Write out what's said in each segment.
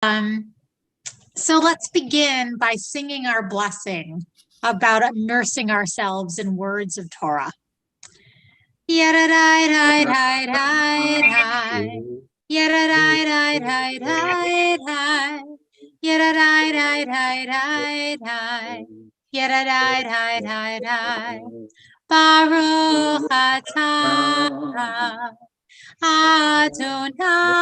So let's begin by singing our blessing about immersing ourselves in words of Torah. Baruch atah Adonai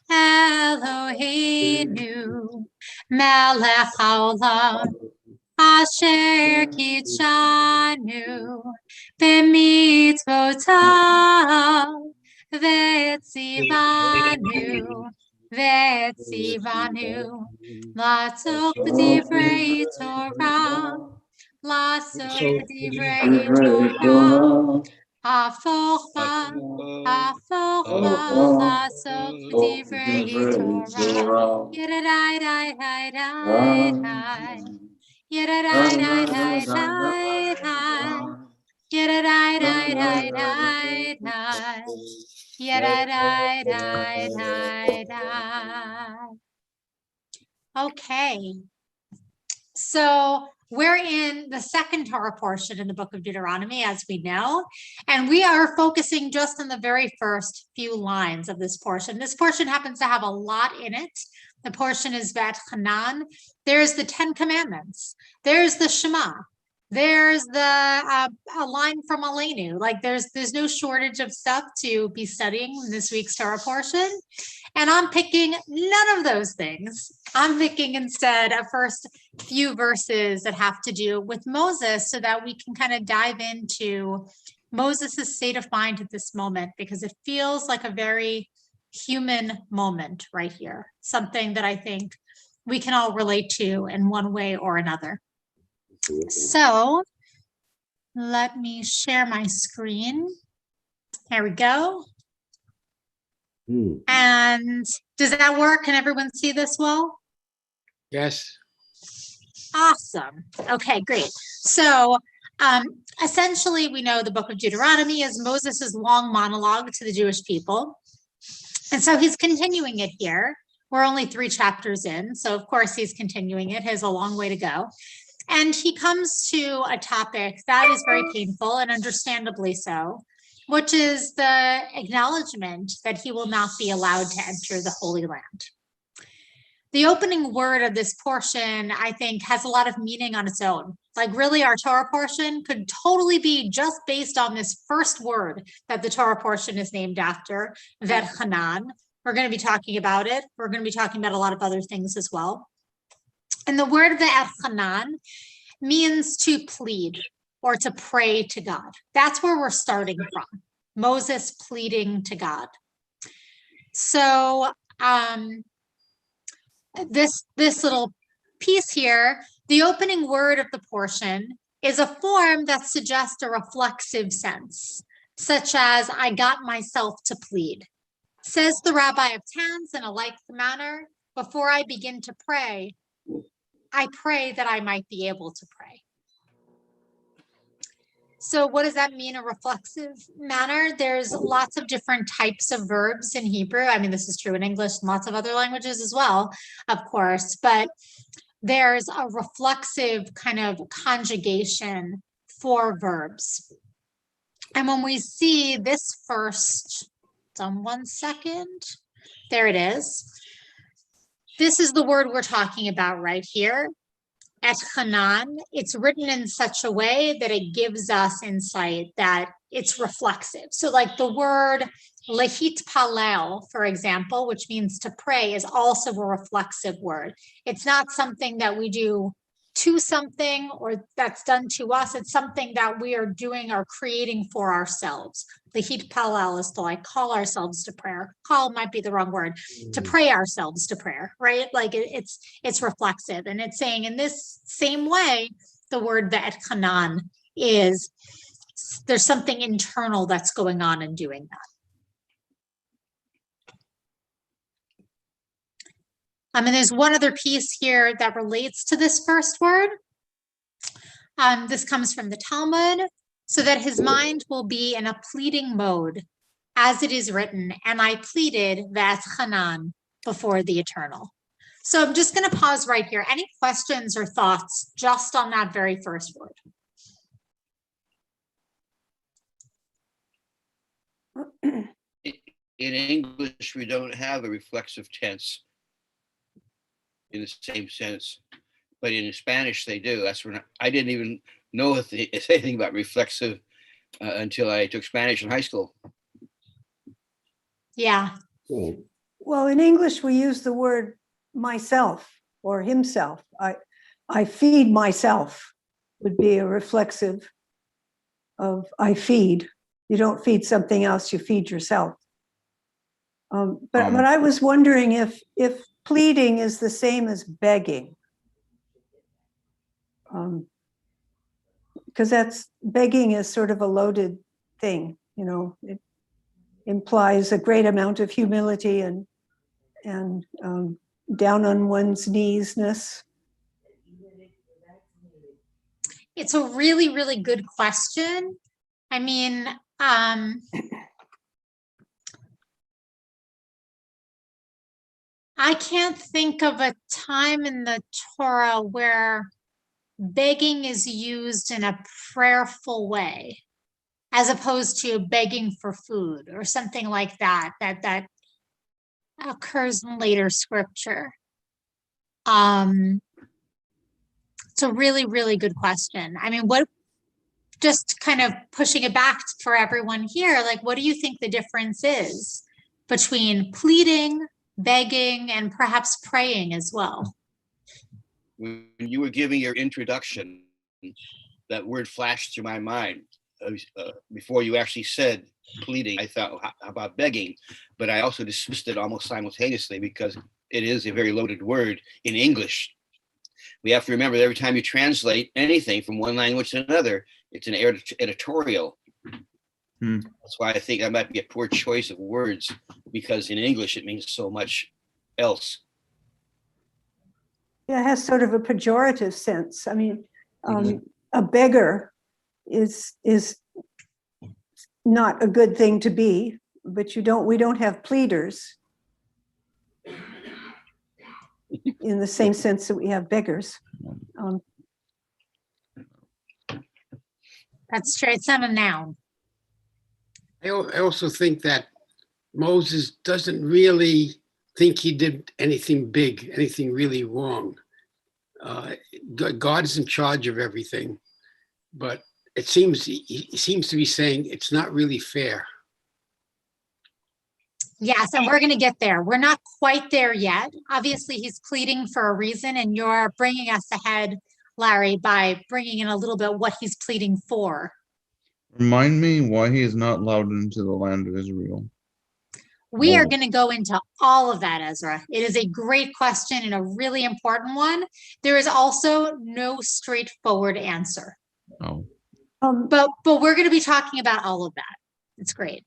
Eloheinu melech haolam asher kitshanu b'mitzvotav v'etzivanu לעסוק בדברי תורה הפוך בה לעסוק בדברי תורה Okay, so we're in the second Torah portion in the book of Deuteronomy, as we know, and we are focusing just on the very first few lines of this portion. This portion happens to have a lot in it. The portion is Vet Hanan. There's the 10 Commandments. There's the Shema. There's the a line from Aleinu. Like there's no shortage of stuff to be studying in this week's Torah portion. And I'm picking none of those things. I'm picking instead a first few verses that have to do with Moses so that we can kind of dive into Moses' state of mind at this moment, because it feels like a very human moment right here. Something that I think we can all relate to in one way or another. So let me share my screen. There we go. And does that work? Can everyone see this well? Yes. Awesome. Okay, great. So essentially, we know the book of Deuteronomy is Moses' long monologue to the Jewish people. And so he's continuing it here. We're only 3 chapters in. So of course he's continuing it. He has a long way to go. And he comes to a topic that is very painful, and understandably so, which is the acknowledgement that he will not be allowed to enter the Holy Land. The opening word of this portion, I think, has a lot of meaning on its own. Like really, our Torah portion could totally be just based on this first word that the Torah portion is named after, Vet Hanan. We're going to be talking about it. We're going to be talking about a lot of other things as well. And the word Vet Hanan means to plead or to pray to God. That's where we're starting from. Moses pleading to God. So this little piece here, the opening word of the portion is a form that suggests a reflexive sense, such as I got myself to plead. Says the Rabbi of Tans in a like manner, before I begin to pray, I pray that I might be able to pray. So what does that mean, a reflexive manner? There's lots of different types of verbs in Hebrew. I mean, this is true in English and lots of other languages as well, of course, but there's a reflexive kind of conjugation for verbs. And when we see this first, one second, there it is. This is the word we're talking about right here. Et Hanan, it's written in such a way that it gives us insight that it's reflexive. So like the word lehit palel, for example, which means to pray, is also a reflexive word. It's not something that we do to something or that's done to us. It's something that we are doing or creating for ourselves. Lehit palel is to like call ourselves to prayer. Call might be the wrong word. To pray ourselves to prayer, right? Like it's reflexive, and it's saying in this same way, the word Vet Hanan is there's something internal that's going on in doing that. And there's one other piece here that relates to this first word. This comes from the Talmud, so that his mind will be in a pleading mode, as it is written, and I pleaded Vet Hanan before the eternal. So I'm just going to pause right here. Any questions or thoughts just on that very first word? In English, we don't have a reflexive tense in the same sense, but in Spanish they do. That's when I didn't even know anything about reflexive until I took Spanish in high school. Yeah. Well, in English, we use the word myself or himself. I feed myself would be a reflexive of I feed. You don't feed something else, you feed yourself. But I was wondering if pleading is the same as begging. Because begging is sort of a loaded thing, you know, it implies a great amount of humility and down on one's knees-ness. It's a really, really good question. I mean, I can't think of a time in the Torah where begging is used in a prayerful way, as opposed to begging for food or something like that, that occurs in later scripture. It's a really, really good question. I mean, just kind of pushing it back for everyone here, like, what do you think the difference is between pleading, begging, and perhaps praying as well? When you were giving your introduction, that word flashed through my mind. Before you actually said pleading, I thought, how about begging? But I also dismissed it almost simultaneously because it is a very loaded word in English. We have to remember that every time you translate anything from one language to another, it's an editorial. That's why I think that might be a poor choice of words, because in English it means so much else. Yeah, it has sort of a pejorative sense. I mean, a beggar is not a good thing to be, but we don't have pleaders in the same sense that we have beggars. That's true. It's not a noun. I also think that Moses doesn't really think he did anything big, anything really wrong. God is in charge of everything, but it seems he seems to be saying it's not really fair. Yes, and we're going to get there. We're not quite there yet. Obviously, he's pleading for a reason, and you're bringing us ahead, Larry, by bringing in a little bit what he's pleading for. Remind me why he is not allowed into the land of Israel. We are going to go into all of that, Ezra. It is a great question and a really important one. There is also no straightforward answer. Oh. But we're going to be talking about all of that. It's great.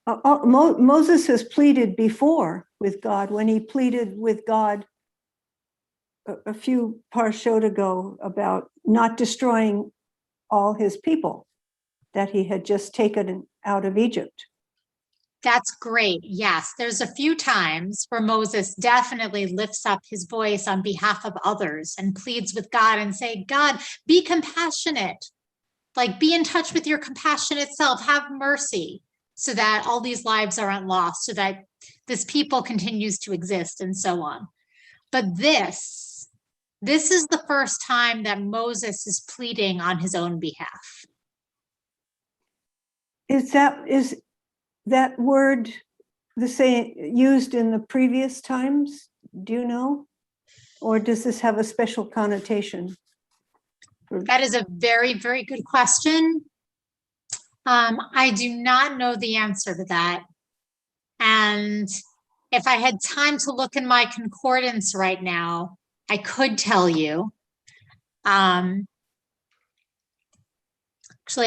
Moses has pleaded before with God when he pleaded with God a few parshot ago about not destroying all his people that he had just taken out of Egypt. That's great. Yes, there's a few times where Moses definitely lifts up his voice on behalf of others and pleads with God and say, God, be compassionate. Like, be in touch with your compassionate self, have mercy, so that all these lives aren't lost, so that this people continues to exist, and so on. But this is the first time that Moses is pleading on his own behalf. Is that word the same used in the previous times? Do you know? Or does this have a special connotation? That is a very, very good question. I do not know the answer to that. And if I had time to look in my concordance right now, I could tell you. Actually,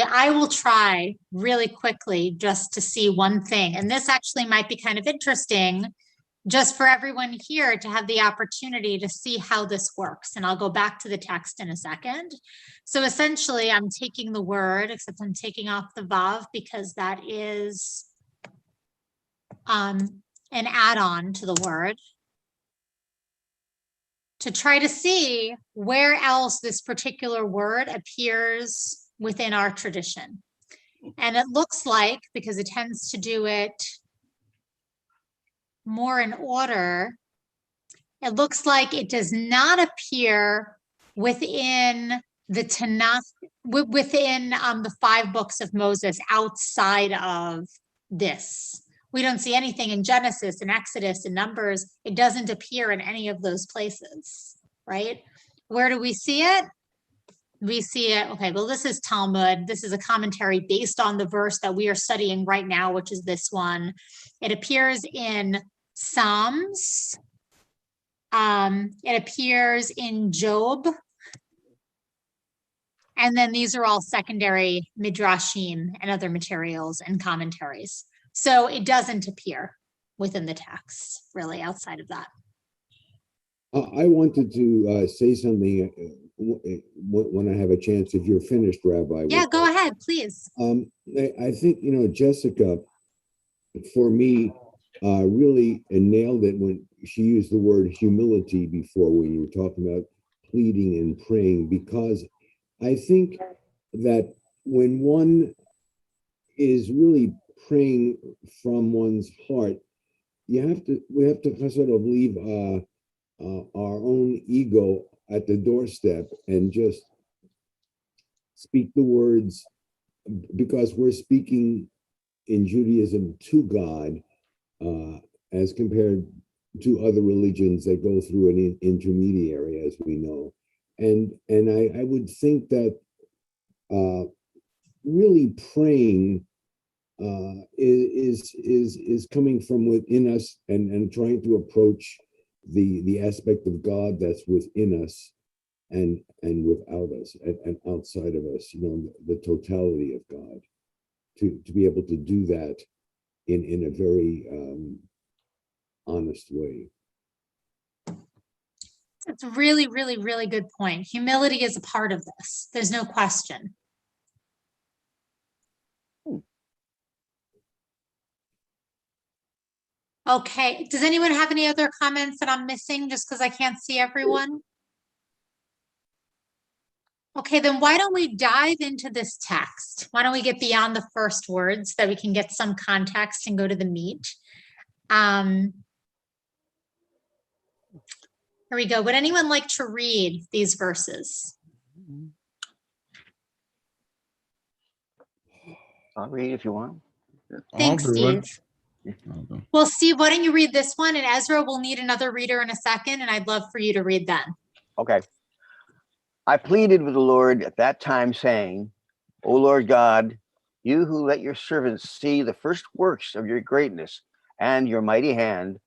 I will try really quickly just to see one thing. And this actually might be kind of interesting just for everyone here to have the opportunity to see how this works. And I'll go back to the text in a second. So essentially, I'm taking the word, except I'm taking off the vav because that is an add-on to the word to try to see where else this particular word appears within our tradition. And it looks like, because it tends to do it more in order, it looks like it does not appear within the Tanakh, within the 5 books of Moses outside of this. We don't see anything in Genesis and Exodus and Numbers. It doesn't appear in any of those places, right? Where do we see it? We see it, okay, well, this is Talmud. This is a commentary based on the verse that we are studying right now, which is this one. It appears in Psalms. It appears in Job. And then these are all secondary midrashim and other materials and commentaries. So it doesn't appear within the text, really, outside of that. I wanted to say something when I have a chance, if you're finished, Rabbi. Yeah, go ahead, please. I think, Jessica, for me, really nailed it when she used the word humility before, when you were talking about pleading and praying, because I think that when one is really praying from one's heart, we have to sort of leave our own ego at the doorstep and just speak the words, because we're speaking in Judaism to God, as compared to other religions that go through an intermediary, as we know. And I would think that really praying is coming from within us, and trying to approach the aspect of God that's within us and without us and outside of us, the totality of God, to be able to do that in a very honest way. It's a really, really, really good point. Humility is a part of this. There's no question. Okay, does anyone have any other comments that I'm missing just because I can't see everyone? Okay, then why don't we dive into this text? Why don't we get beyond the first words so that we can get some context and go to the meat? Here we go. Would anyone like to read these verses? I'll read if you want. Thanks, I'll do it. Steve. I'll do it. Well, Steve, why don't you read this one? And Ezra will need another reader in a second, and I'd love for you to read then. Okay. I pleaded with the Lord at that time, saying, O Lord God, you who let your servants see the first works of your greatness and your mighty hand,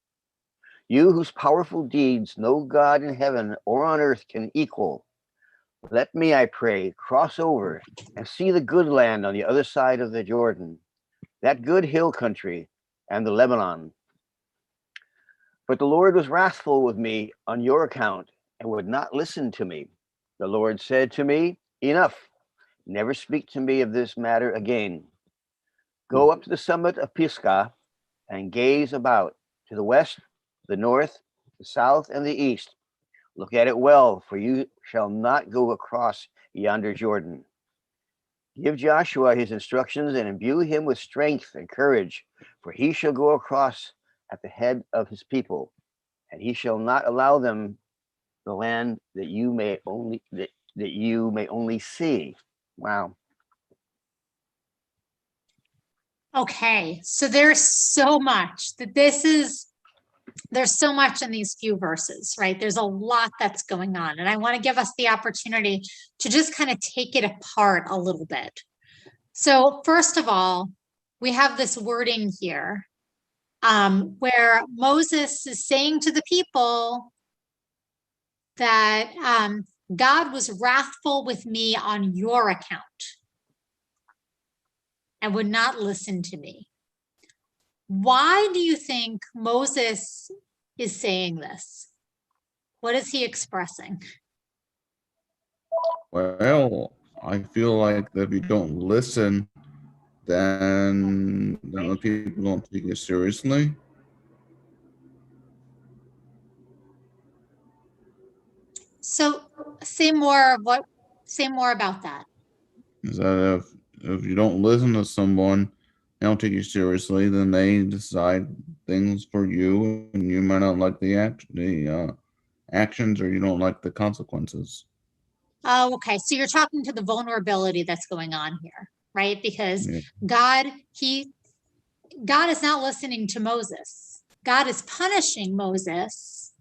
you whose powerful deeds no God in heaven or on earth can equal, let me, I pray, cross over and see the good land on the other side of the Jordan, that good hill country and the Lebanon. But the Lord was wrathful with me on your account and would not listen to me. The Lord said to me, enough, never speak to me of this matter again. Go up to the summit of Pisgah and gaze about to the west, the north, the south, and the east. Look at it well, for you shall not go across yonder Jordan. Give Joshua his instructions and imbue him with strength and courage, for he shall go across at the head of his people, and he shall not allow them the land that you may only see. Wow. Okay, so there's so much there's so much in these few verses, right? There's a lot that's going on, and I want to give us the opportunity to just kind of take it apart a little bit. So first of all, we have this wording here where Moses is saying to the people that God was wrathful with me on your account and would not listen to me. Why do you think Moses is saying this? What is he expressing? Well, I feel like that if you don't listen, then the people don't take it seriously. So say more about that. Is that if you don't listen to someone, they don't take you seriously, then they decide things for you, and you might not like the actions, or you don't like the consequences. Oh, okay. So you're talking to the vulnerability that's going on here, right? Because Yeah. God is not listening to Moses. God is punishing Moses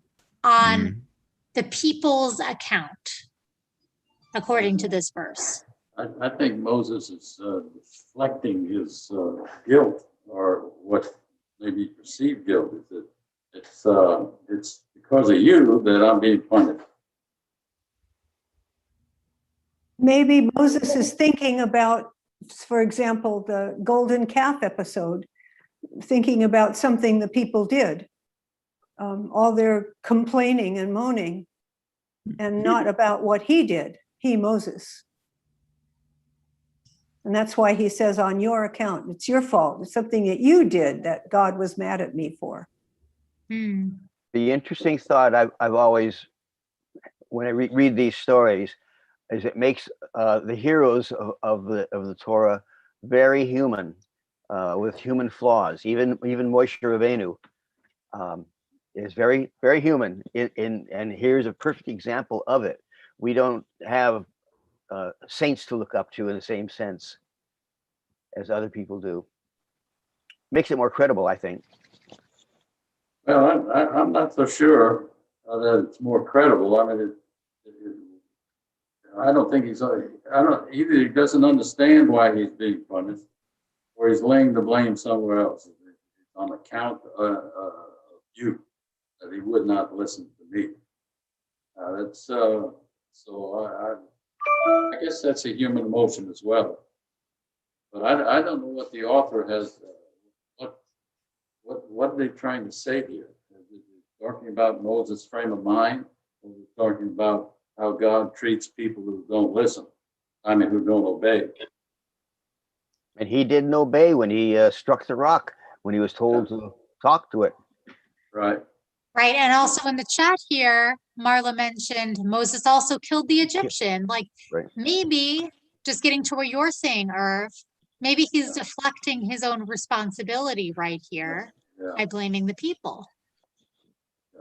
on Mm. the people's account, according to this verse. I think Moses is reflecting his guilt, or what maybe perceived guilt. Is that it's because of you that I'm being punished. Maybe Moses is thinking about, for example, the golden calf episode, thinking about something the people did, all their complaining and moaning, and not about what he did, Moses. And that's why he says, on your account, it's your fault. It's something that you did that God was mad at me for. Hmm. The interesting thought I've always, when I read these stories, is it makes the heroes of the Torah very human, with human flaws. Even Moshe Rabbeinu is very, very human. And here's a perfect example of it. We don't have saints to look up to in the same sense as other people do. Makes it more credible, I think. Well, I'm not so sure that it's more credible. I mean, I don't think either he doesn't understand why he's being punished, or he's laying the blame somewhere else on account of you, that he would not listen to me. That's so I guess that's a human emotion as well. But I don't know what the author has. What are they trying to say here? Is it talking about Moses' frame of mind, or is it talking about how God treats people who don't listen? I mean, who don't obey. And he didn't obey when he struck the rock, when he was told to talk to it. Right. Right. And also in the chat here, Marla mentioned Moses also killed the Egyptian. Like Right. maybe just getting to what you're saying, Irv, maybe he's deflecting his own responsibility right here Yeah. by blaming the people.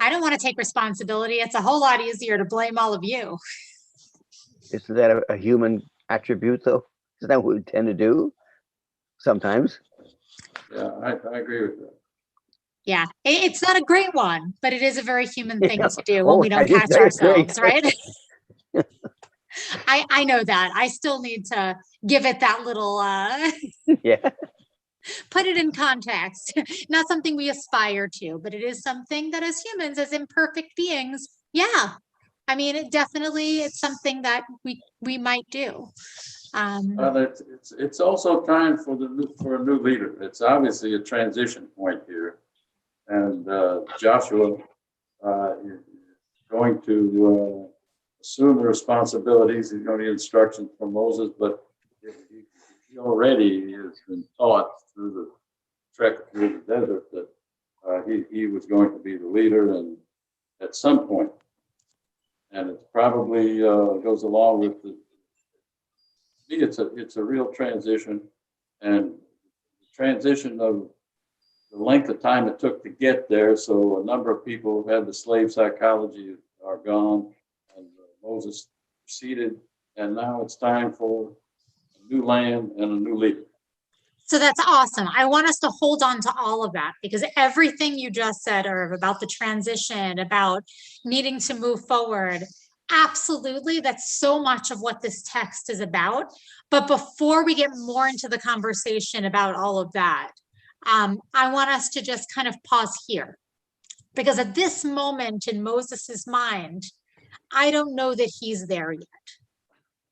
I don't want to take responsibility. It's a whole lot easier to blame all of you. Isn't that a human attribute, though? Isn't that what we tend to do sometimes? Yeah, I agree with that. Yeah, it's not a great one, but it is a very human thing to do when Oh, we don't I didn't catch say it's great. ourselves, right? I know that. I still need to give it that little Yeah. put it in context. Not something we aspire to, but it is something that as humans, as imperfect beings, yeah. I mean, it's something that we might do. Well, it's also time for a new leader. It's obviously a transition point here, and Joshua is going to assume the responsibilities. He's going to get instructions from Moses, but he already has been taught through the trek through the desert that he was going to be the leader, and at some point, and it probably goes along with the. It's a real transition, and the transition of the length of time it took to get there. So a number of people who had the slave psychology are gone, and Moses proceeded, and now it's time for a new land and a new leader. So that's awesome. I want us to hold on to all of that, because everything you just said, Irv, about the transition, about needing to move forward, absolutely, that's so much of what this text is about. But before we get more into the conversation about all of that, I want us to just kind of pause here, because at this moment in Moses's mind, I don't know that he's there yet.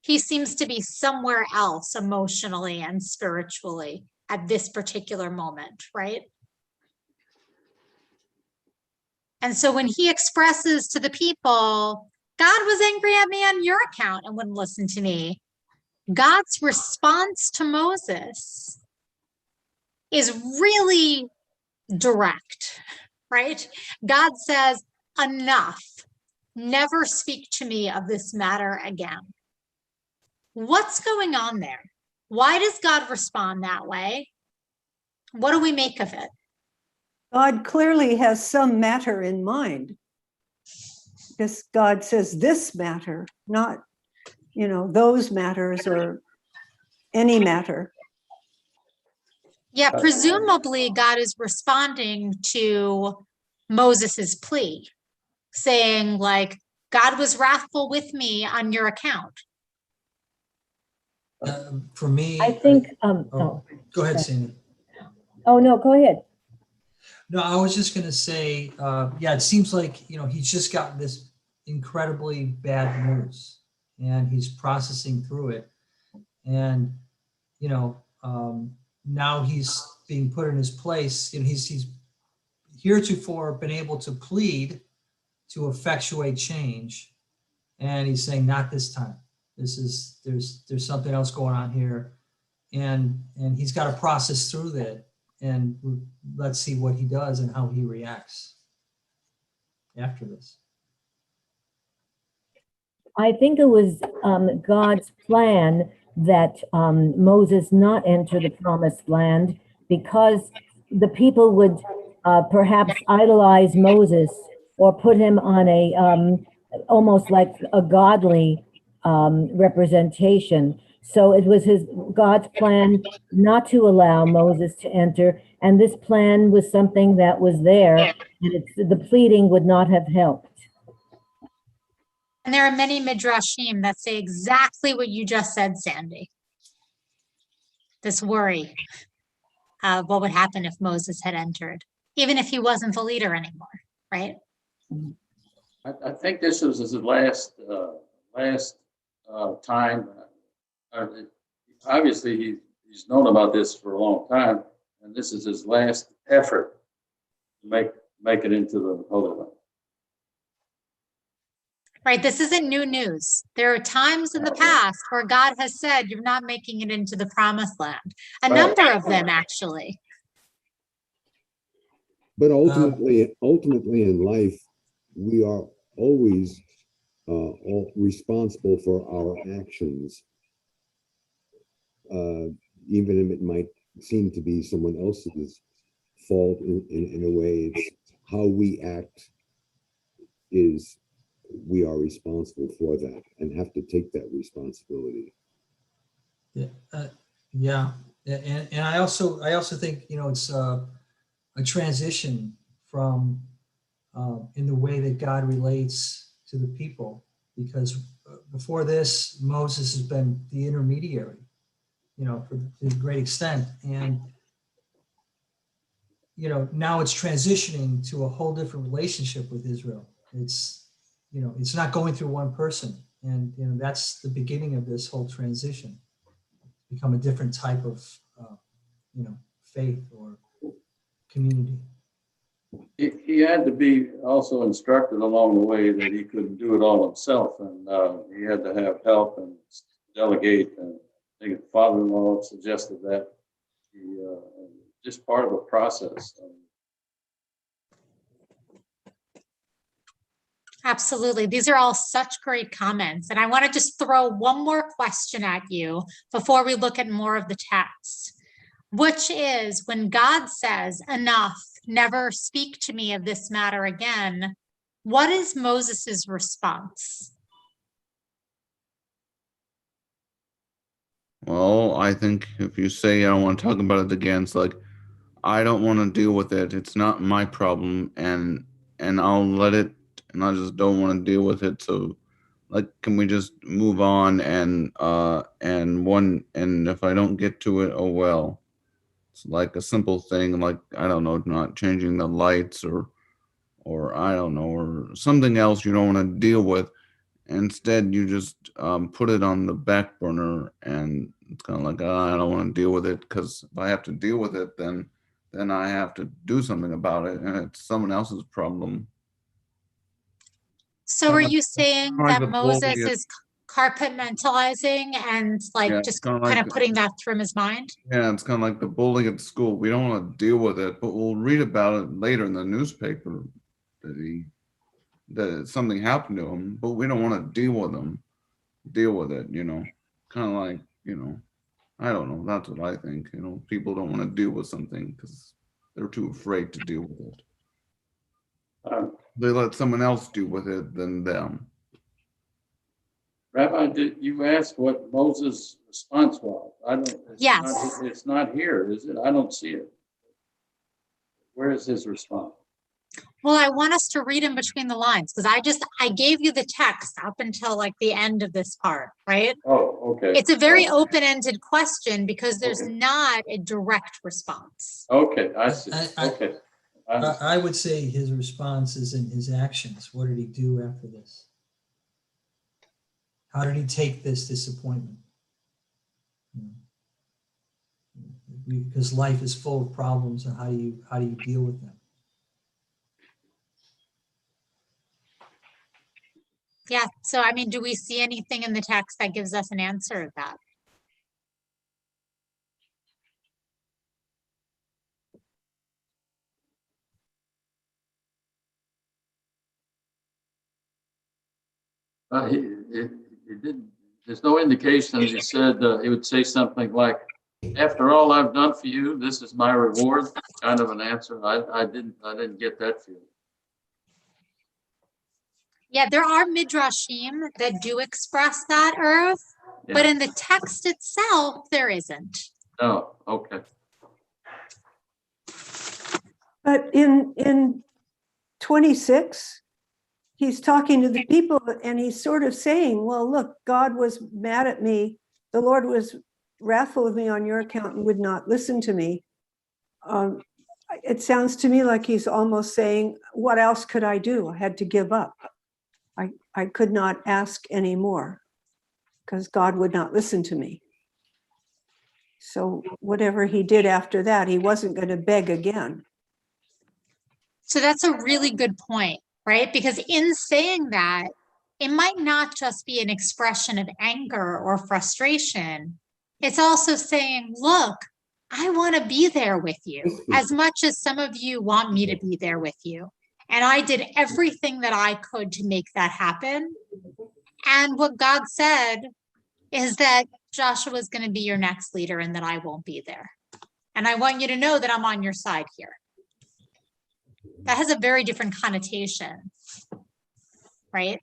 He seems to be somewhere else emotionally and spiritually at this particular moment, right? And so when he expresses to the people, God was angry at me on your account and wouldn't listen to me, God's response to Moses is really direct, right? God says, enough. never speak to me of this matter again. What's going on there? Why does God respond that way? What do we make of it? God clearly has some matter in mind, because God says this matter, not, those matters or any matter. Yeah, presumably God is responding to Moses's plea, saying like, God was wrathful with me on your account. For me, I think, go ahead, Sandy. Oh, no, go ahead. No, I was just going to say, yeah, it seems like, he's just gotten this incredibly bad news and he's processing through it. And, now he's being put in his place, and he's heretofore been able to plead to effectuate change. And he's saying, not this time. There's something else going on here. And he's got to process through that. And let's see what he does and how he reacts after this. I think it was God's plan that Moses not enter the promised land, because the people would perhaps idolize Moses or put him on a almost like a godly representation. So it was God's plan not to allow Moses to enter, and this plan was something that was there, and the pleading would not have helped. And there are many midrashim that say exactly what you just said, Sandy. This worry of what would happen if Moses had entered, even if he wasn't the leader anymore, right? I think this was his last time. Obviously, he's known about this for a long time, and this is his last effort to make it into the Holy Land. Right, this isn't new news. There are times in the past where God has said, you're not making it into the promised land. A number of them, actually. But ultimately in life, we are always all responsible for our actions. Even if it might seem to be someone else's fault in a way, it's how we act we are responsible for that and have to take that responsibility. Yeah. And I also think, it's a transition from in the way that God relates to the people, because before this, Moses has been the intermediary, to a great extent. And, now it's transitioning to a whole different relationship with Israel. It's not going through one person. And, that's the beginning of this whole transition. Become a different type of, faith or community. He had to be also instructed along the way that he couldn't do it all himself, and he had to have help and delegate. And I think his father-in-law suggested that. Just part of a process. Absolutely. These are all such great comments. And I want to just throw one more question at you before we look at more of the text, which is when God says, enough, never speak to me of this matter again, what is Moses's response? Well, I think if you say I don't want to talk about it again, it's like, I don't want to deal with it. It's not my problem, and I'll let it, and I just don't want to deal with it. So, like, can we just move on? And if I don't get to it, oh well. It's like a simple thing, like, I don't know, not changing the lights or I don't know, or something else you don't want to deal with. Instead, you just put it on the back burner, and it's kind of like, I don't want to deal with it, because if I have to deal with it, then I have to do something about it, and it's someone else's problem. So are you saying like that Moses is compartmentalizing and just kind of putting that through his mind? Yeah, it's kind of like the bullying at school. We don't want to deal with it, but we'll read about it later in the newspaper that he that something happened to them, but we don't want to deal with it, you know, kind of like, you know, I don't know. That's what I think. You know, people don't want to deal with something because they're too afraid to deal with it. They let someone else deal with it than them. Rabbi, did you ask what Moses' response was? I don't. Yes. It's not here, is it? I don't see it. Where is his response? Well, I want us to read in between the lines because I gave you the text up until like the end of this part, right? Oh, okay. It's a very open-ended question because there's not a direct response. Okay, I see. Okay. I would say his response is in his actions. What did he do after this? How did he take this disappointment? Because life is full of problems, and how do you deal with them? Yeah. So, I mean, do we see anything in the text that gives us an answer of that? He didn't. There's no indication that he said he would say something like, "After all I've done for you, this is my reward." Kind of an answer. I didn't get that feeling. Yeah, there are midrashim that do express that, Irv, but in the text itself, there isn't. Oh, okay. But in 26, he's talking to the people and he's sort of saying, well, look, God was mad at me. The Lord was wrathful of me on your account and would not listen to me. It sounds to me like he's almost saying, what else could I do? I had to give up. I could not ask anymore because God would not listen to me. So whatever he did after that, he wasn't going to beg again. So that's a really good point, right? Because in saying that, it might not just be an expression of anger or frustration. It's also saying, look, I want to be there with you as much as some of you want me to be there with you. And I did everything that I could to make that happen. And what God said is that Joshua is going to be your next leader and that I won't be there. And I want you to know that I'm on your side here. That has a very different connotation, right?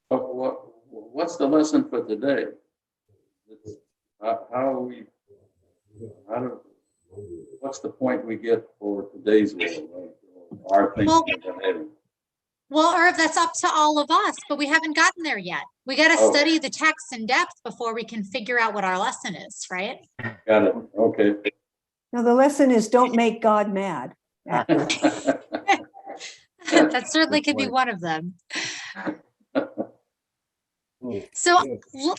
But what's the lesson for today? What's the point we get for today's world? Our thinking and behaving? Well, Irv, that's up to all of us, but we haven't gotten there yet. We got to study the text in depth before we can figure out what our lesson is, right? Got it. Okay. Now the lesson is don't make God mad. That certainly could be one of them. So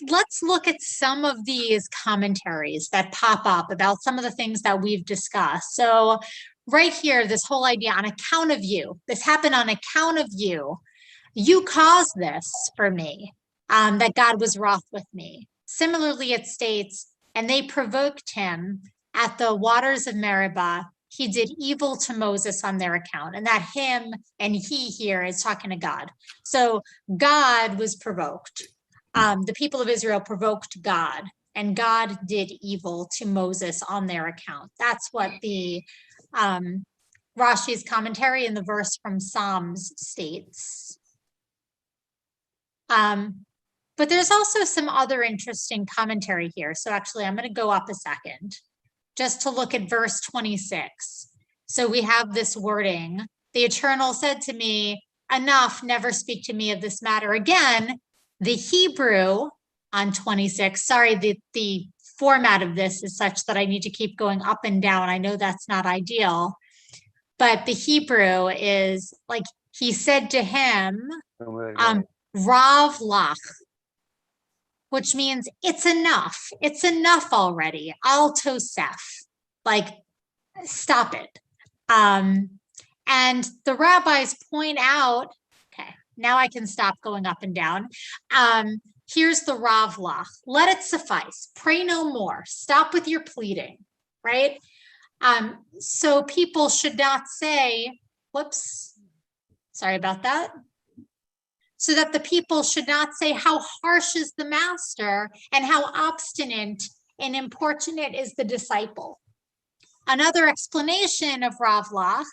let's look at some of these commentaries that pop up about some of the things that we've discussed. So right here, this whole idea on account of you, this happened on account of you. You caused this for me, that God was wroth with me. Similarly, it states, and they provoked him at the waters of Meribah. He did evil to Moses on their account. And that him and he here is talking to God. So God was provoked. The people of Israel provoked God, and God did evil to Moses on their account. That's what the Rashi's commentary in the verse from Psalms states. But there's also some other interesting commentary here. So actually, I'm going to go up a second just to look at verse 26. So we have this wording. The Eternal said to me, enough, never speak to me of this matter again. The Hebrew on 26, sorry, the format of this is such that I need to keep going up and down. I know that's not ideal, but the Hebrew is like, he said to him, Rav Lach, which means it's enough. It's enough already. Al Tosef, like, stop it. And the rabbis point out, okay, now I can stop going up and down. Here's the Rav Lach. Let it suffice. Pray no more. Stop with your pleading, right? So people should not say, whoops, sorry about that. so that the people should not say, how harsh is the master and how obstinate and importunate is the disciple. Another explanation of Rav Lach,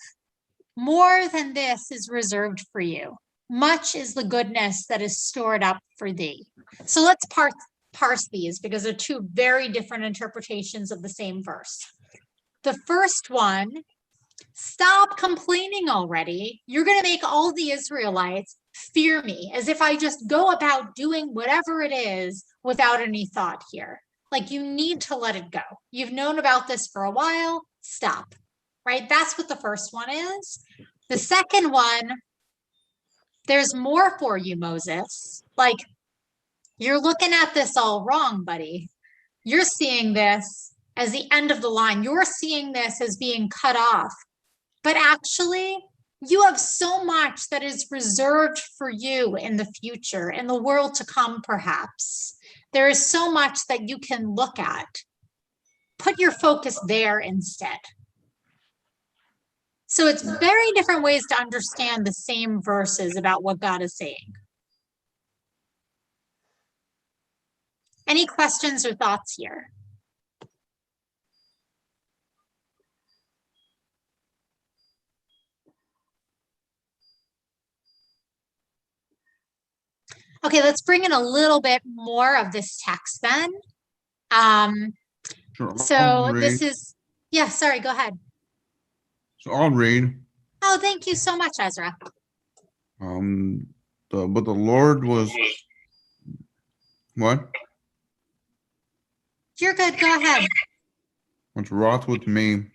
more than this is reserved for you. Much is the goodness that is stored up for thee. So let's parse these, because they're two very different interpretations of the same verse. The first one, stop complaining already. You're going to make all the Israelites fear me, as if I just go about doing whatever it is without any thought here. Like, you need to let it go. You've known about this for a while. Stop. Right? That's what the first one is. The second one, there's more for you, Moses. Like, you're looking at this all wrong, buddy. You're seeing this as the end of the line. You're seeing this as being cut off. But actually, you have so much that is reserved for you in the future, in the world to come, perhaps. There is so much that you can look at. Put your focus there instead. So it's very different ways to understand the same verses about what God is saying. Any questions or thoughts here? Okay, let's bring in a little bit more of this text then. Sure, I'll So read. this is, yeah, sorry, go ahead. So I'll read. Oh, thank you so much, Ezra. But the Lord was what? You're good, go ahead. Was wroth with me,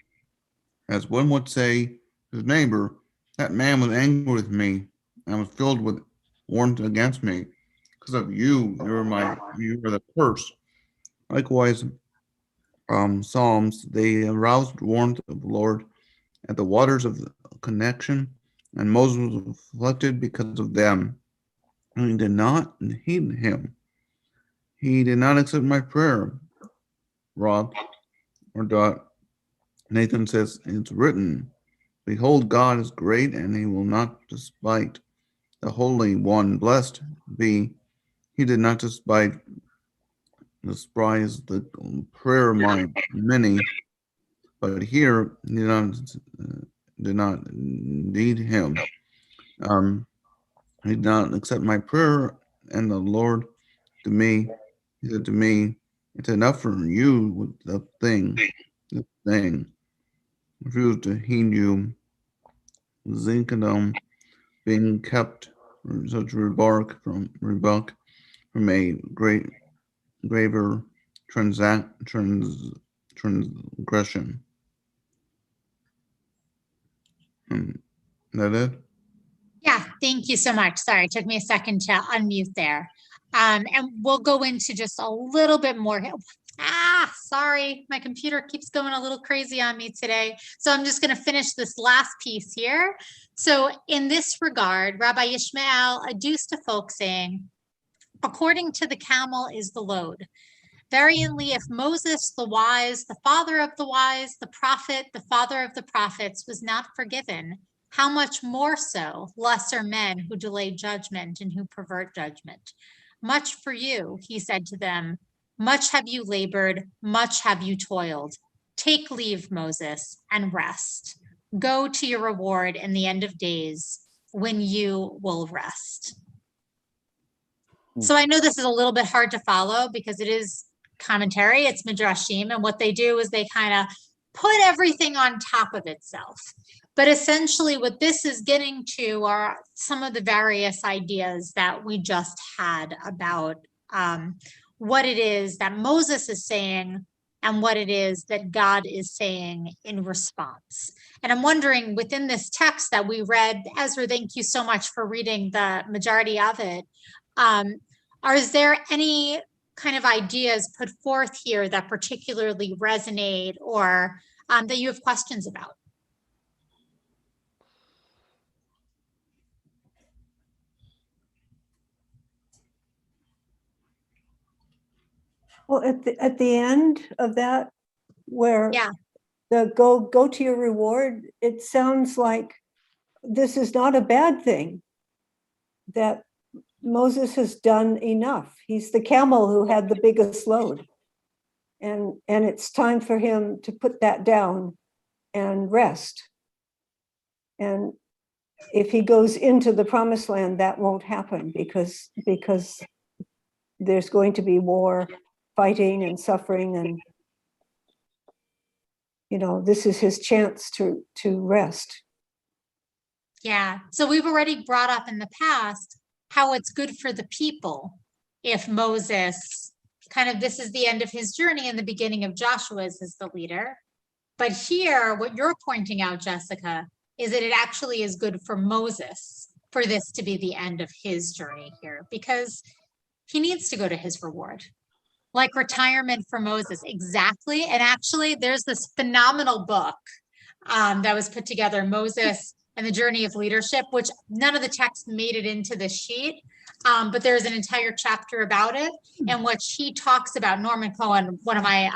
as one would say his neighbor. That man was angry with me and was filled with warmth against me. Because of you, you are the curse. Likewise, Psalms, they aroused warmth of the Lord at the waters of the connection, and Moses was afflicted because of them. And he did not heed him. He did not accept my prayer. Rob or Dot. Nathan says, it's written, behold, God is great, and he will not despite the Holy One. Blessed be, he did not despise the prayer of my many, but here did not need him. He did not accept my prayer, and the Lord to me, he said to me, it's enough for you with the thing. Refuse to heed you, Zinkadom, being kept such rebuke from a graver transgression. That it? Yeah, thank you so much. Sorry, it took me a second to unmute there. And we'll go into just a little bit more. Sorry, my computer keeps going a little crazy on me today. So I'm just going to finish this last piece here. So in this regard, Rabbi Yishmael adduced to folk saying, according to the camel is the load. Variantly, if Moses, the wise, the father of the wise, the prophet, the father of the prophets, was not forgiven, how much more so lesser men who delay judgment and who pervert judgment? Much for you, he said to them, much have you labored, much have you toiled. Take leave, Moses, and rest. Go to your reward in the end of days when you will rest. So I know this is a little bit hard to follow because it is commentary, it's midrashim, and what they do is they kind of put everything on top of itself. But essentially what this is getting to are some of the various ideas that we just had about what it is that Moses is saying and what it is that God is saying in response. And I'm wondering, within this text that we read, Ezra, thank you so much for reading the majority of it. Is there any kind of ideas put forth here that particularly resonate or that you have questions about? Well, at the end of that, where Yeah. the go to your reward, it sounds like this is not a bad thing. That Moses has done enough. He's the camel who had the biggest load. And it's time for him to put that down and rest. And if he goes into the promised land, that won't happen because there's going to be war, fighting and suffering, and this is his chance to rest. Yeah. So we've already brought up in the past how it's good for the people if Moses this is the end of his journey and the beginning of Joshua's as the leader. But here, what you're pointing out, Jessica, is that it actually is good for Moses for this to be the end of his journey here, because he needs to go to his reward. Like retirement for Moses, exactly. And actually, there's this phenomenal book that was put together, Moses and the Journey of Leadership, which none of the text made it into this sheet, but there's an entire chapter about it in which he talks about, Norman Cohen, one of my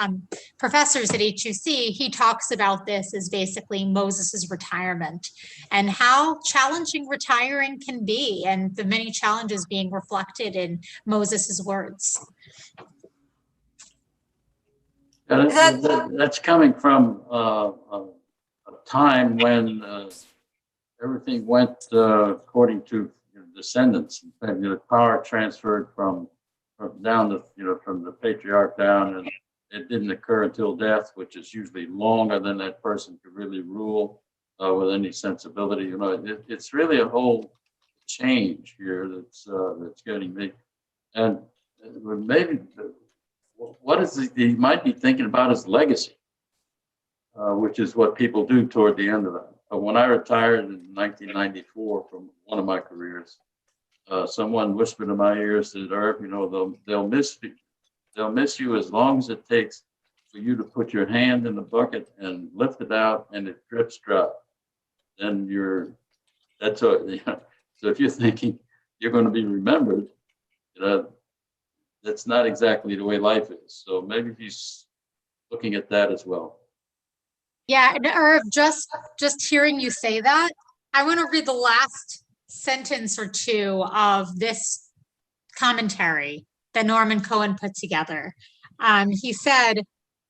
professors at HUC, he talks about this as basically Moses's retirement and how challenging retiring can be, and the many challenges being reflected in Moses's words. That's coming from a time when everything went according to descendants. In fact, the power transferred from down to from the patriarch down, and it didn't occur until death, which is usually longer than that person could really rule with any sensibility. It's really a whole change here that's getting me, and maybe what is it he might be thinking about his legacy, which is what people do toward the end of that. But when I retired in 1994 from one of my careers, someone whispered in my ears that, Irv, they'll miss you as long as it takes for you to put your hand in the bucket and lift it out and it drips dry. Then that's all. So if you're thinking you're going to be remembered, that's not exactly the way life is. So maybe he's looking at that as well. Yeah, and Irv, just hearing you say that, I want to read the last sentence or two of this commentary that Norman Cohen put together. He said,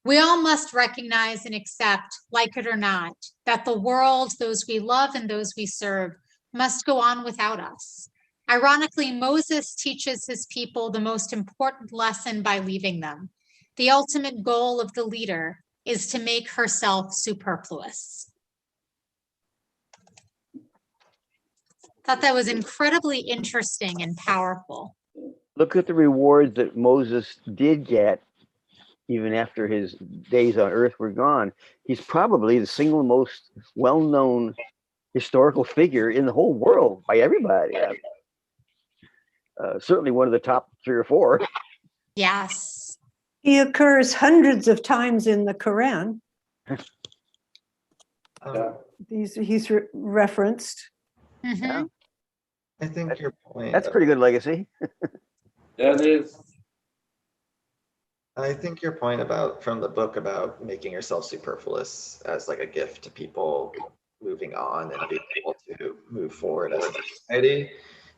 "We all must recognize and accept, like it or not, that the world, those we love and those we serve, must go on without us. Ironically, Moses teaches his people the most important lesson by leaving them. The ultimate goal of the leader is to make herself superfluous." Thought that was incredibly interesting and powerful. Look at the rewards that Moses did get even after his days on earth were gone. He's probably the single most well-known historical figure in the whole world by everybody. Certainly one of the top 3 or 4. Yes. He occurs hundreds of times in the Quran. He's referenced. Mm-hmm. Yeah. I think your point. That's pretty good legacy. That is. I think your point from the book about making yourself superfluous as like a gift to people moving on and being able to move forward as a society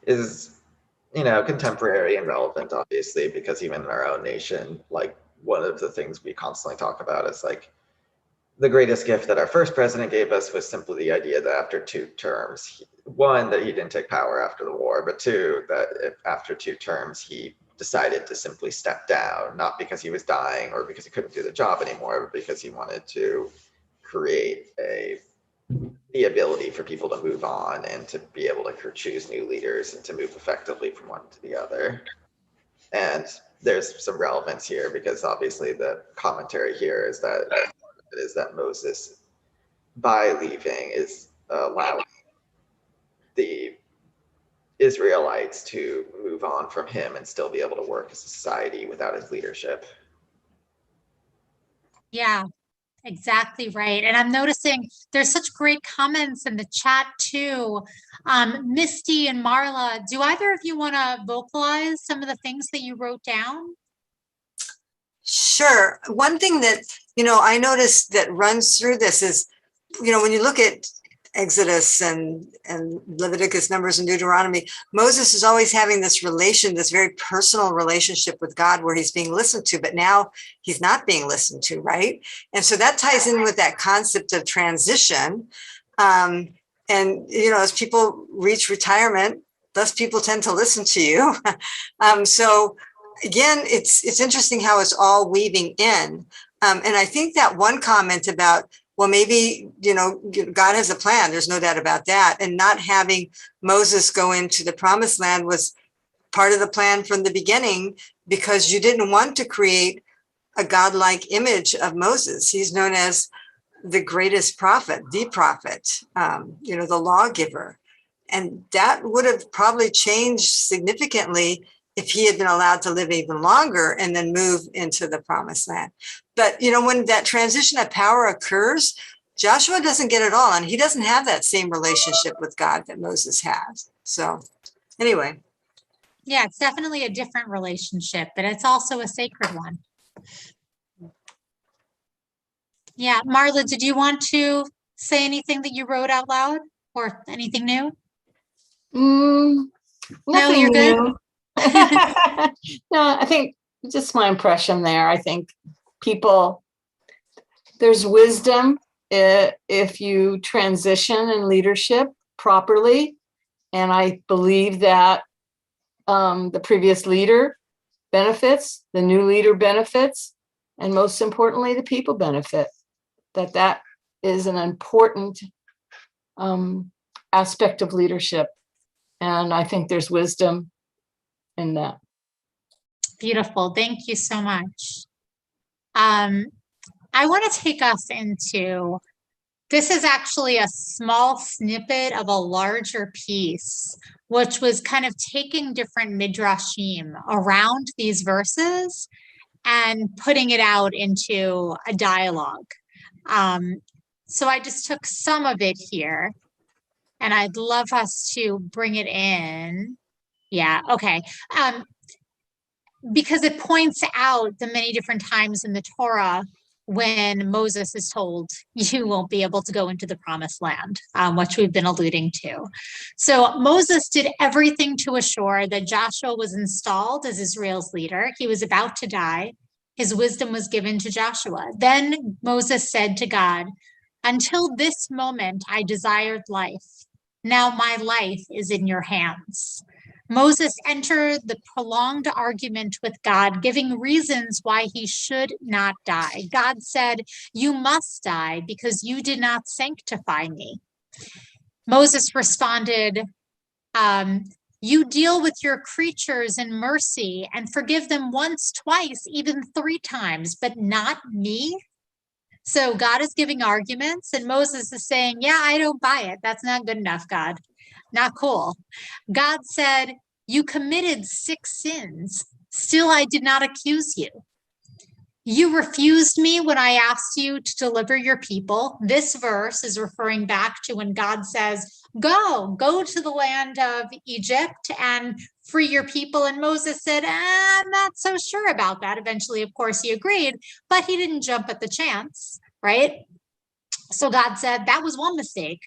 is, contemporary and relevant, obviously, because even in our own nation, like one of the things we constantly talk about is like the greatest gift that our first president gave us was simply the idea that after 2 terms, one, that he didn't take power after the war, but 2, that if after 2 terms, he decided to simply step down, not because he was dying or because he couldn't do the job anymore, but because he wanted to create the ability for people to move on and to be able to choose new leaders and to move effectively from one to the other. And there's some relevance here because obviously the commentary here is that Moses, by leaving, is allowing the Israelites to move on from him and still be able to work as a society without his leadership. Yeah, exactly right. And I'm noticing there's such great comments in the chat too. Misty and Marla, do either of you want to vocalize some of the things that you wrote down? Sure. One thing that, I noticed that runs through this is, when you look at Exodus and Leviticus, Numbers, and Deuteronomy, Moses is always having this very personal relationship with God where he's being listened to, but now he's not being listened to, right? And so that ties in with that concept of transition. And, as people reach retirement, less people tend to listen to you. So again, it's interesting how it's all weaving in. And I think that one comment about, well, maybe, God has a plan. There's no doubt about that. And not having Moses go into the promised land was part of the plan from the beginning, because you didn't want to create a godlike image of Moses. He's known as the greatest prophet, the lawgiver. And that would have probably changed significantly if he had been allowed to live even longer and then move into the promised land. But, when that transition of power occurs, Joshua doesn't get it all. And he doesn't have that same relationship with God that Moses has. So anyway. Yeah, it's definitely a different relationship, but it's also a sacred one. Yeah, Marla, did you want to say anything that you wrote out loud or anything new? No, you're good. New. No, I think just my impression there. I think there's wisdom if you transition in leadership properly. And I believe that the previous leader benefits, the new leader benefits, and most importantly, the people benefit. That is an important aspect of leadership. And I think there's wisdom in that. Beautiful. Thank you so much. I want to take us into, this is actually a small snippet of a larger piece, which was kind of taking different midrashim around these verses and putting it out into a dialogue. So I just took some of it here, and I'd love us to bring it in. Yeah, okay. Because it points out the many different times in the Torah when Moses is told, you won't be able to go into the promised land, which we've been alluding to. So Moses did everything to assure that Joshua was installed as Israel's leader. He was about to die. His wisdom was given to Joshua. Then Moses said to God, until this moment, I desired life. Now my life is in your hands. Moses entered the prolonged argument with God, giving reasons why he should not die. God said, you must die because you did not sanctify me. Moses responded, you deal with your creatures in mercy and forgive them once, twice, even 3 times, but not me. So God is giving arguments and Moses is saying, yeah, I don't buy it. That's not good enough, God. Not cool. God said, you committed 6 sins. Still, I did not accuse you. You refused me when I asked you to deliver your people. This verse is referring back to when God says, go to the land of Egypt and free your people. And Moses said, I'm not so sure about that. Eventually, of course, he agreed, but he didn't jump at the chance, right? So God said, that was one mistake.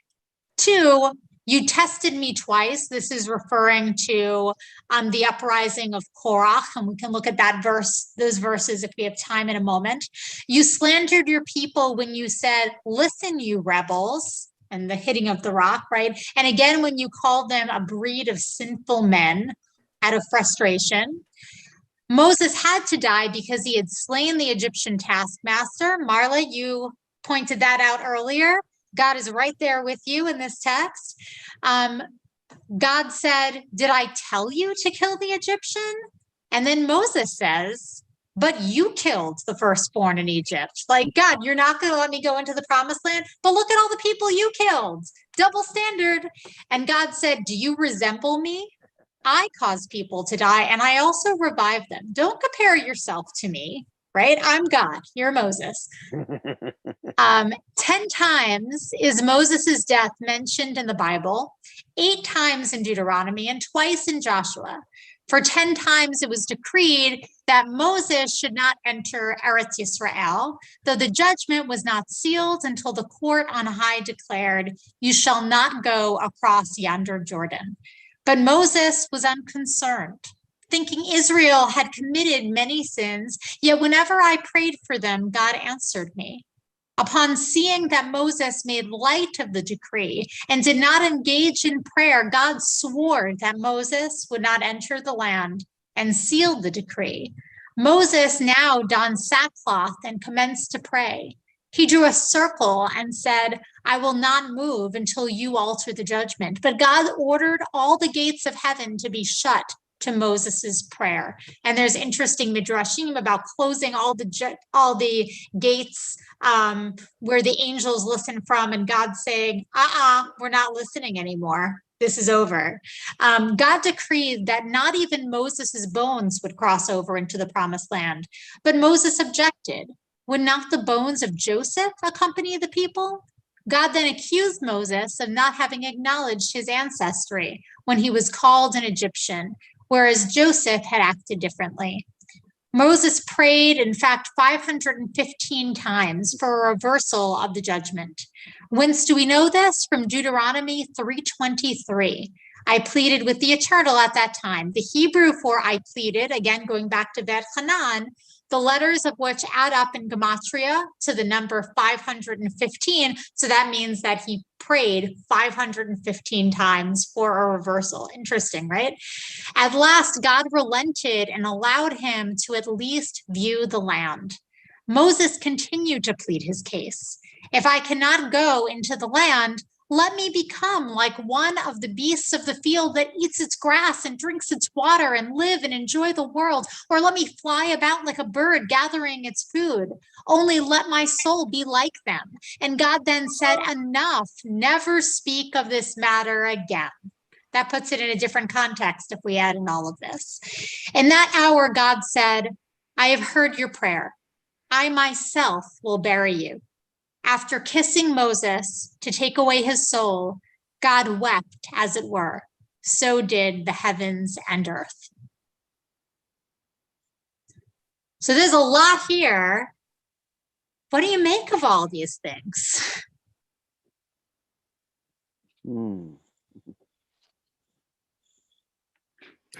2, you tested me twice. This is referring to the uprising of Korach, and we can look at those verses if we have time in a moment. You slandered your people when you said, listen, you rebels, and the hitting of the rock, right? And again, when you called them a breed of sinful men out of frustration. Moses had to die because he had slain the Egyptian taskmaster. Marla, you pointed that out earlier. God is right there with you in this text. God said, did I tell you to kill the Egyptian? And then Moses says, but you killed the firstborn in Egypt. Like, God, you're not going to let me go into the promised land, but look at all the people you killed. Double standard. And God said, do you resemble me? I caused people to die and I also revived them. Don't compare yourself to me, right? I'm God, you're Moses. 10 times is Moses's death mentioned in the Bible, 8 times in Deuteronomy and twice in Joshua. For 10 times it was decreed that Moses should not enter Eretz Yisrael, though the judgment was not sealed until the court on high declared, "You shall not go across yonder Jordan." But Moses was unconcerned, thinking Israel had committed many sins, yet whenever I prayed for them, God answered me. Upon seeing that Moses made light of the decree and did not engage in prayer, God swore that Moses would not enter the land and sealed the decree. Moses now donned sackcloth and commenced to pray. He drew a circle and said, "I will not move until you alter the judgment." But God ordered all the gates of heaven to be shut to Moses's prayer. And there's interesting midrashim about closing all the gates where the angels listen from, and God saying, we're not listening anymore. This is over. God decreed that not even Moses's bones would cross over into the promised land, but Moses objected. Would not the bones of Joseph accompany the people? God then accused Moses of not having acknowledged his ancestry when he was called an Egyptian, whereas Joseph had acted differently. Moses prayed, in fact, 515 times for a reversal of the judgment. Whence do we know this? From Deuteronomy 3:23. I pleaded with the Eternal at that time. The Hebrew for I pleaded, again going back to Bet Hanan, the letters of which add up in gematria to the number 515. So that means that he prayed 515 times for a reversal. Interesting, right? At last, God relented and allowed him to at least view the land. Moses continued to plead his case. If I cannot go into the land, let me become like one of the beasts of the field that eats its grass and drinks its water and live and enjoy the world. Or let me fly about like a bird gathering its food. Only let my soul be like them. And God then said, enough, never speak of this matter again. That puts it in a different context if we add in all of this. In that hour, God said, I have heard your prayer. I myself will bury you. After kissing Moses to take away his soul, God wept, as it were. So did the heavens and earth. So there's a lot here. What do you make of all these things?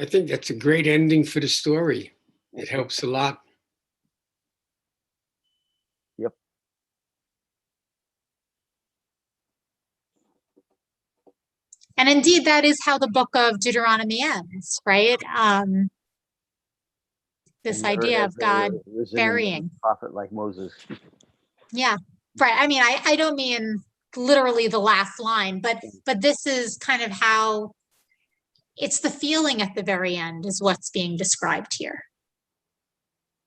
I think that's a great ending for the story. It helps a lot. Yep. And indeed, that is how the book of Deuteronomy ends, right? This idea of God burying. Prophet like Moses. Yeah, right. I mean, I don't mean literally the last line, but this is kind of how it's the feeling at the very end is what's being described here.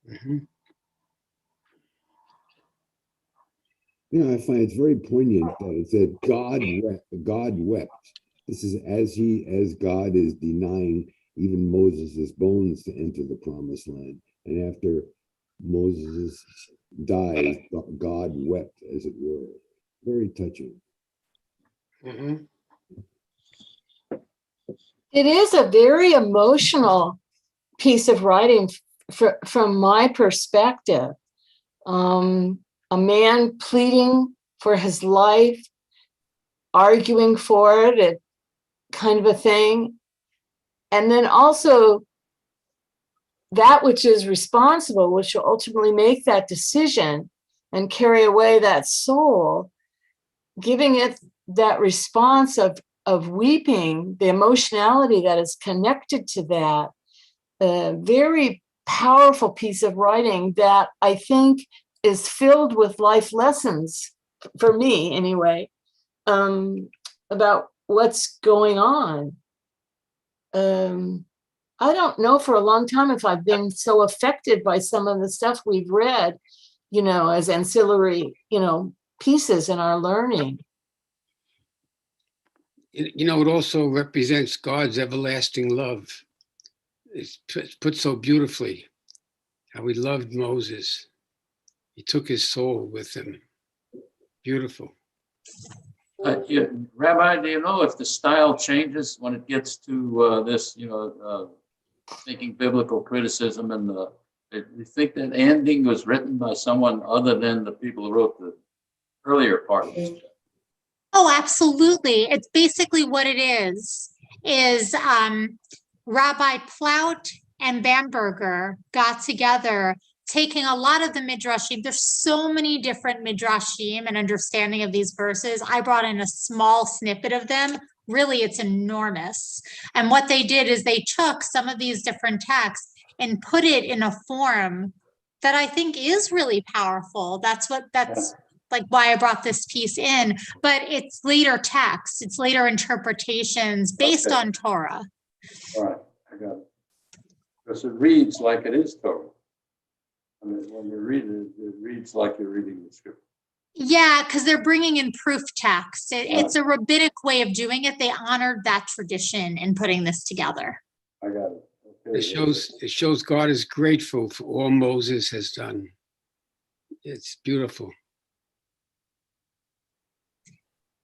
Mm-hmm. You know, I find it's very poignant that it said God wept. This is as God is denying even Moses' bones to enter the promised land. And after Moses dies, God wept, as it were. Very touching. Mm-hmm. It is a very emotional piece of writing from my perspective. A man pleading for his life, arguing for it, kind of a thing. And then also that which is responsible, which will ultimately make that decision and carry away that soul, giving it that response of weeping, the emotionality that is connected to that, a very powerful piece of writing that I think is filled with life lessons, for me anyway, about what's going on. I don't know for a long time if I've been so affected by some of the stuff we've read, as ancillary, pieces in our learning. It also represents God's everlasting love. It's put so beautifully, how he loved Moses. He took his soul with him. Beautiful. Rabbi, do you know if the style changes when it gets to this, thinking biblical criticism and you think that ending was written by someone other than the people who wrote the earlier part of this? Oh, absolutely. It's basically what it is Rabbi Plaut and Bamberger got together, taking a lot of the midrashim. There's so many different midrashim and understanding of these verses. I brought in a small snippet of them. Really, it's enormous. And what they did is they took some of these different texts and put it in a form that I think is really powerful. That's like why I brought this piece in, but it's later text, it's later interpretations based on Torah. All right, I got it. Because it reads like it is Torah. I mean, when you read it, it reads like you're reading the scripture. Yeah, because they're bringing in proof text. It's a rabbinic way of doing it. They honored that tradition in putting this together. I got it. Okay. It shows God is grateful for all Moses has done. It's beautiful.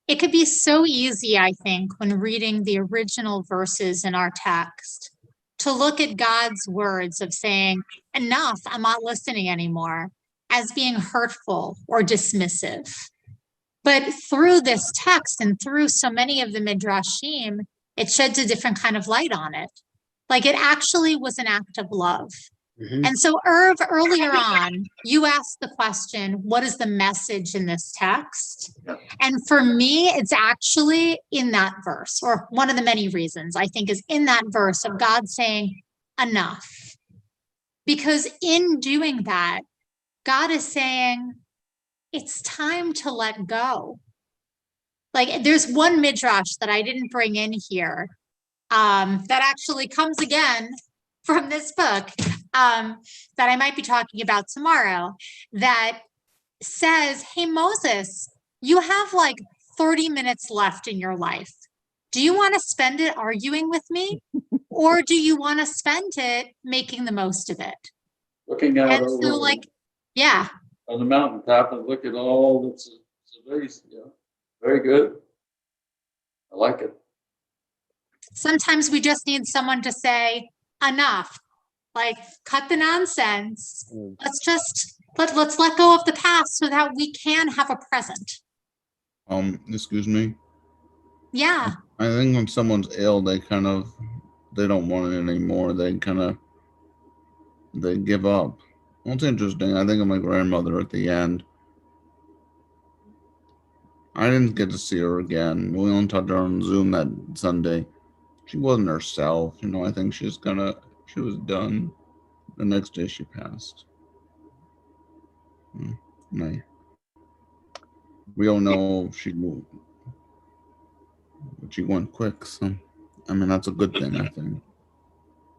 It could be so easy, I think, when reading the original verses in our text, to look at God's words of saying, enough, I'm not listening anymore, as being hurtful or dismissive. But through this text and through so many of the midrashim, it sheds a different kind of light on it. Like it actually was an act of love. Mhm. And so, Irv, earlier on, you asked the question, what is the message in this text? Yep. And for me, it's actually in that verse, or one of the many reasons I think is in that verse of God saying, enough. Because in doing that, God is saying, it's time to let go. Like there's one midrash that I didn't bring in here that actually comes again from this book that I might be talking about tomorrow that says, hey, Moses, you have like 30 minutes left in your life. Do you want to spend it arguing with me? Or do you want to spend it making the most of it? Looking out And over so like, yeah. on the mountaintop and look at all that's very, very good. I like it. Sometimes we just need someone to say, enough, like cut the nonsense. Let's let go of the past so that we can have a present. Excuse me. Yeah. I think when someone's ill, they don't want it anymore. They give up. Well, it's interesting. I think of my grandmother at the end. I didn't get to see her again. We only talked to her on Zoom that Sunday. She wasn't herself. I think she was done. The next day she passed. We don't know if she moved. But she went quick, so that's a good thing, I think.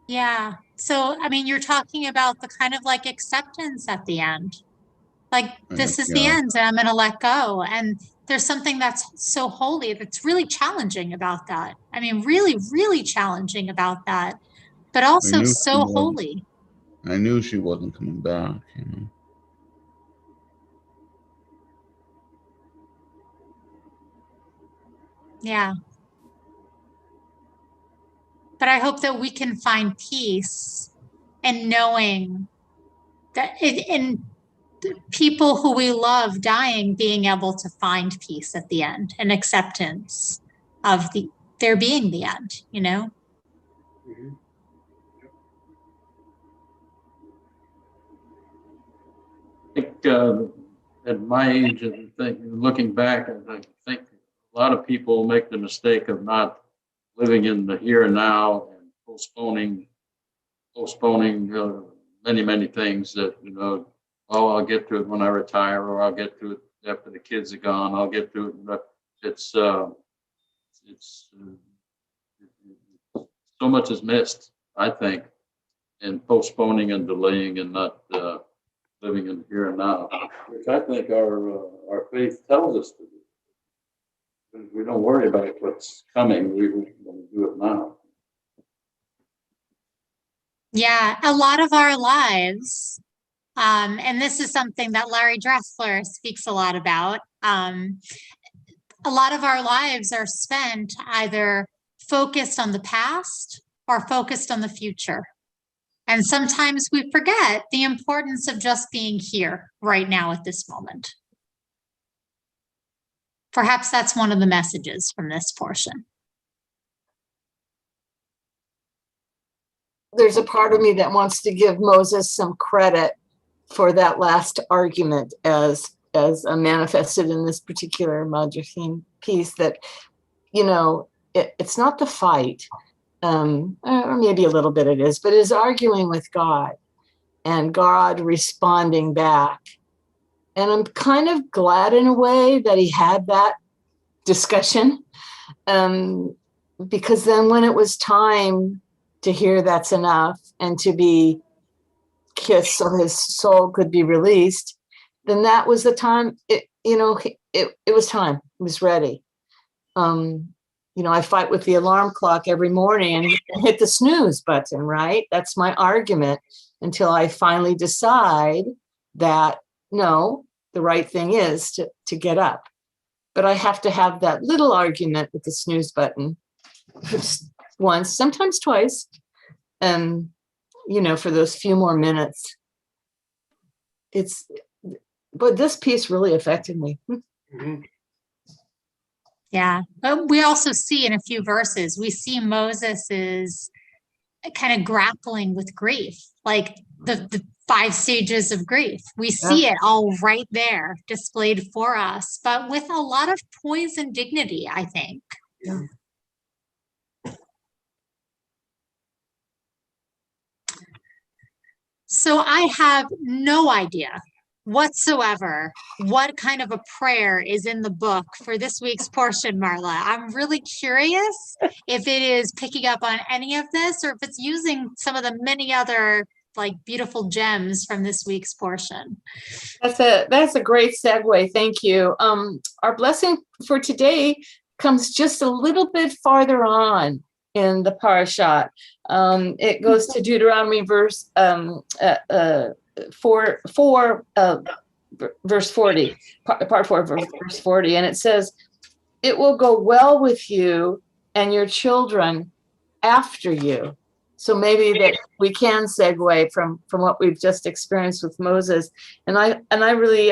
Yeah. So, you're talking about the kind of like acceptance at the end. Like, this is the end and I'm going to let go. And there's something that's so holy that's really challenging about that. Really, really challenging about that, but also so holy. I knew she wasn't coming back, Yeah. But I hope that we can find peace in knowing that in people who we love dying, being able to find peace at the end and acceptance of there being the end, Mm-hmm. I think at my age, looking back, I think a lot of people make the mistake of not living in the here and now and postponing many, many things that, I'll get to it when I retire, or I'll get to it after the kids are gone. I'll get to it. But it's so much is missed, I think, in postponing and delaying and not living in the here and now, which I think our faith tells us to do. We don't worry about what's coming. We want to do it now. Yeah, a lot of our lives, and this is something that Larry Dressler speaks a lot about. A lot of our lives are spent either focused on the past are focused on the future. And sometimes we forget the importance of just being here right now at this moment. Perhaps that's one of the messages from this portion. There's a part of me that wants to give Moses some credit for that last argument as manifested in this particular Madrashin piece, that, you know, it's not the fight, or maybe a little bit it is, but is arguing with God and God responding back. And I'm kind of glad in a way that he had that discussion, because then when it was time to hear that's enough and to be kissed so his soul could be released, then that was the time. It was time. It was ready. You know, I fight with the alarm clock every morning and hit the snooze button, right? That's my argument until I finally decide that no, the right thing is to get up. But I have to have that little argument with the snooze button once, sometimes twice, you know, for those few more minutes. But this piece really affected me. Yeah, but we also see in a few verses, we see Moses is kind of grappling with grief, like the 5 stages of grief. We see it all right there displayed for us, but with a lot of poise and dignity, I think. Yeah. So I have no idea whatsoever what kind of a prayer is in the book for this week's portion, Marla. I'm really curious if it is picking up on any of this or if it's using some of the many other like beautiful gems from this week's portion. That's a great segue. Thank you. Our blessing for today comes just a little bit farther on in the parashat. It goes to Deuteronomy verse 4, verse 40, part 4, verse 40, and it says, "It will go well with you and your children after you." So maybe that we can segue from what we've just experienced with Moses, and I really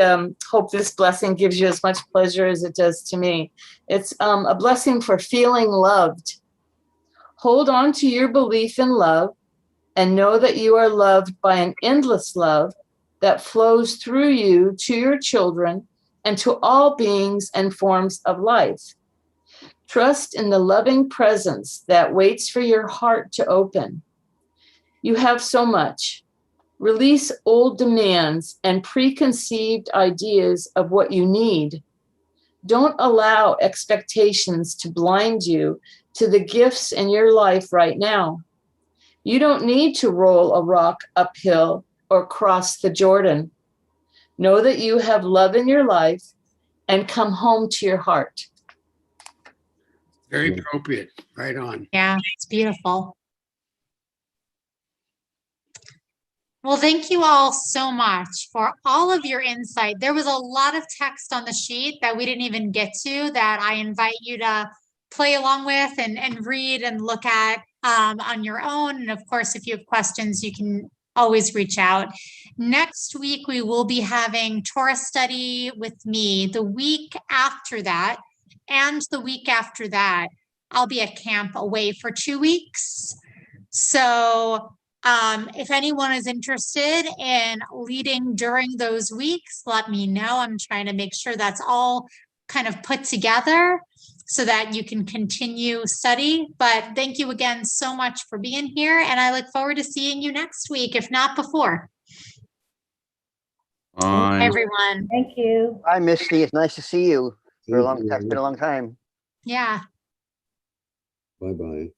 hope this blessing gives you as much pleasure as it does to me. It's a blessing for feeling loved. Hold on to your belief in love and know that you are loved by an endless love that flows through you to your children and to all beings and forms of life. Trust in the loving presence that waits for your heart to open. You have so much. Release old demands and preconceived ideas of what you need. Don't allow expectations to blind you to the gifts in your life right now. You don't need to roll a rock uphill or cross the Jordan. Know that you have love in your life and come home to your heart. Very appropriate. Right on. Yeah, it's beautiful. Well, thank you all so much for all of your insight. There was a lot of text on the sheet that we didn't even get to that I invite you to play along with and read and look at on your own. And of course, if you have questions, you can always reach out. Next week, we will be having Torah study with me. The week after that and the week after that, I'll be at camp away for 2 weeks. So if anyone is interested in leading during those weeks, let me know. I'm trying to make sure that's all kind of put together so that you can continue study. But thank you again so much for being here. And I look forward to seeing you next week, if not before. Bye. Everyone. Thank you. Hi, Misty. It's nice to see you. For a Thank long you, time. It's been a long time. Yeah. Bye-bye.